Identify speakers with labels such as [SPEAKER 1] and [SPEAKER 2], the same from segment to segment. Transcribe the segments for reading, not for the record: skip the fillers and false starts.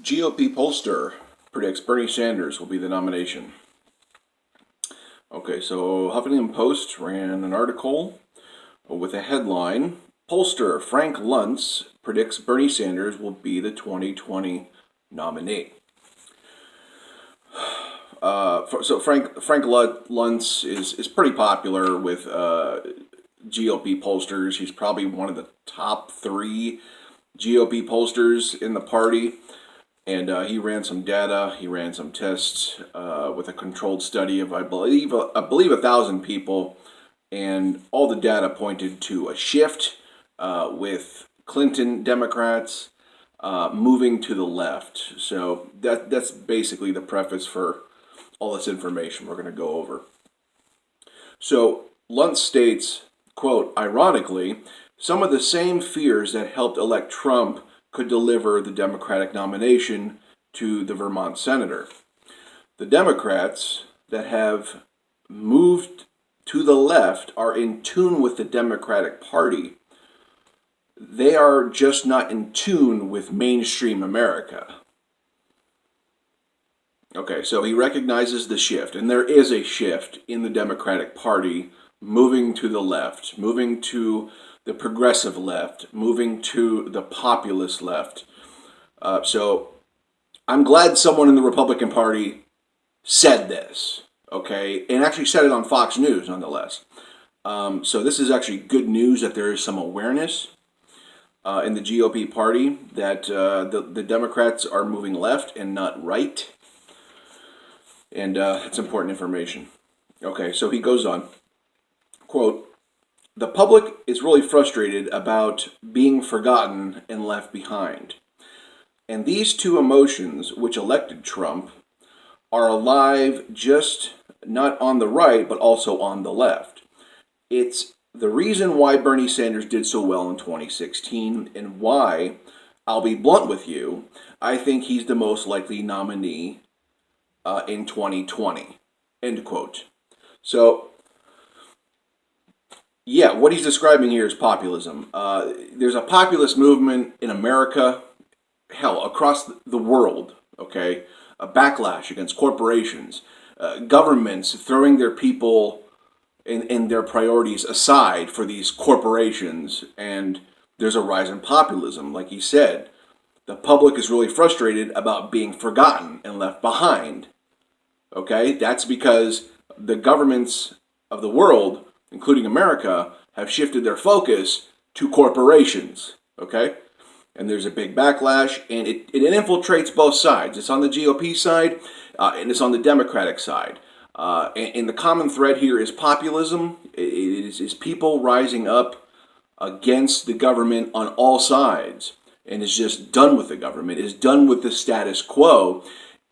[SPEAKER 1] GOP pollster predicts Bernie Sanders will be the nomination. Okay, so Huffington Post ran an article with a headline, Pollster Frank Luntz predicts Bernie Sanders will be the 2020 nominee. So Frank Luntz is pretty popular with GOP pollsters. He's probably one of the top 3 GOP pollsters in the party. And he ran some data. He ran some tests with a controlled study of, I believe, 1,000 people, and all the data pointed to a shift with Clinton Democrats moving to the left. So that's basically the preface for all this information we're going to go over. So Luntz states, quote, ironically, some of the same fears that helped elect Trump could deliver the Democratic nomination to the Vermont senator. The Democrats that have moved to the left are in tune with the Democratic Party. They are just not in tune with mainstream America. Okay, so he recognizes the shift, and there is a shift in the Democratic Party moving to the left, moving to the progressive left, moving to the populist left. So I'm glad someone in the Republican Party said this, okay, and actually said it on Fox News, nonetheless. So this is actually good news that there is some awareness in the GOP party that the Democrats are moving left and not right. And it's important information. Okay, so he goes on, quote, the public is really frustrated about being forgotten and left behind. And these two emotions, which elected Trump, are alive just not on the right, but also on the left. It's the reason why Bernie Sanders did so well in 2016 and why, I'll be blunt with you, I think he's the most likely nominee in 2020, end quote. So, yeah, what he's describing here is populism. There's a populist movement in America, hell, across the world, okay? A backlash against corporations, governments throwing their people and their priorities aside for these corporations, and there's a rise in populism, like he said. The public is really frustrated about being forgotten and left behind, okay? That's because the governments of the world, including America, have shifted their focus to corporations, okay? And there's a big backlash, and it infiltrates both sides. It's on the GOP side, and it's on the Democratic side. And the common thread here is populism. It is people rising up against the government on all sides, and is just done with the government, is done with the status quo,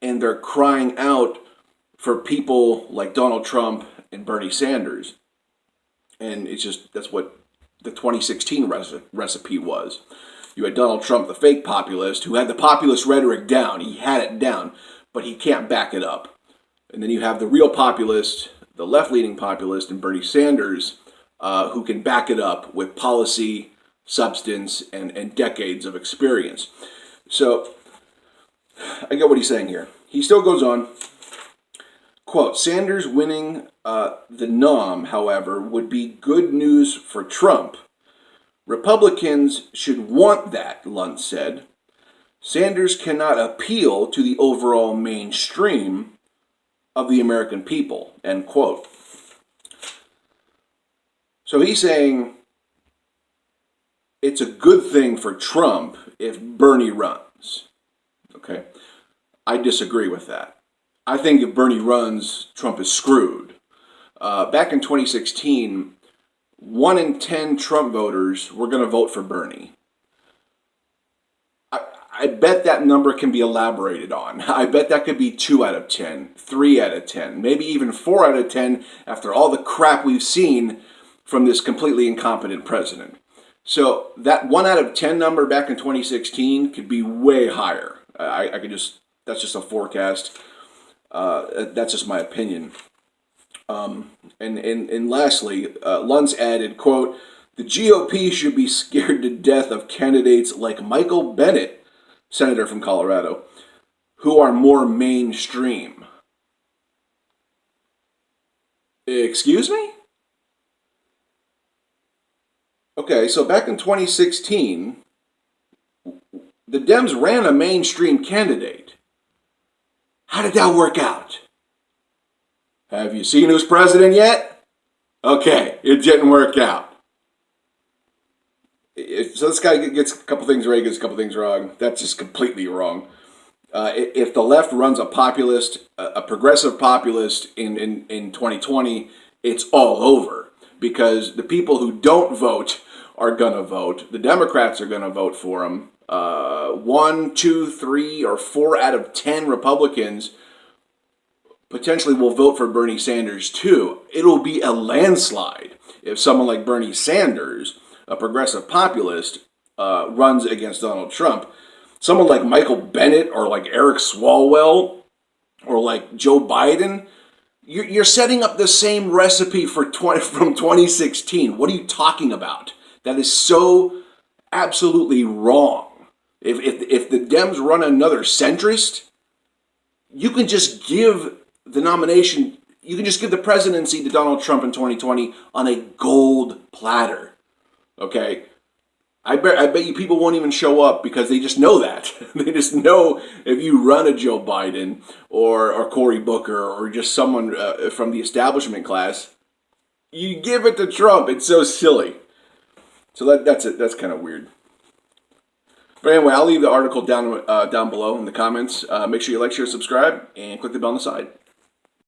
[SPEAKER 1] and they're crying out for people like Donald Trump and Bernie Sanders. And it's just, that's what the 2016 recipe was. You had Donald Trump, the fake populist, who had the populist rhetoric down. He had it down, but he can't back it up. And then you have the real populist, the left-leaning populist, and Bernie Sanders, who can back it up with policy, substance, and decades of experience. So, I get what he's saying here. He still goes on. Quote, Sanders winning the nom, however, would be good news for Trump. Republicans should want that, Luntz said. Sanders cannot appeal to the overall mainstream of the American people, end quote. So he's saying it's a good thing for Trump if Bernie runs. Okay, I disagree with that. I think if Bernie runs, Trump is screwed. Back in 2016, 1 in 10 Trump voters were going to vote for Bernie. I bet that number can be elaborated on. I bet that could be 2 out of 10, 3 out of 10, maybe even 4 out of 10 after all the crap we've seen from this completely incompetent president. So that 1 out of 10 number back in 2016 could be way higher. That's just a forecast. That's just my opinion. And lastly, Luntz added, quote, the GOP should be scared to death of candidates like Michael Bennet, senator from Colorado, who are more mainstream. Excuse me? Okay, so back in 2016, the Dems ran a mainstream candidate. How did that work out? Have you seen who's president yet? Okay, it didn't work out. So this guy gets a couple things right, gets a couple things wrong. That's just completely wrong. If the left runs a populist, a progressive populist in 2020, it's all over, because the people who don't vote are going to vote. The Democrats are going to vote for him. 1, 2, 3, or 4 out of 10 Republicans potentially will vote for Bernie Sanders too. It'll be a landslide if someone like Bernie Sanders, a progressive populist, runs against Donald Trump. Someone like Michael Bennet or like Eric Swalwell or like Joe Biden, you're setting up the same recipe from 2016. What are you talking about? That is so absolutely wrong. If the Dems run another centrist, you can just give the nomination, you can just give the presidency to Donald Trump in 2020 on a gold platter. Okay? I bet you people won't even show up because they just know that. They just know if you run a Joe Biden or Cory Booker or just someone from the establishment class, you give it to Trump. It's so silly. So that's it. That's kind of weird. But anyway, I'll leave the article down below in the comments. Make sure you like, share, subscribe, and click the bell on the side.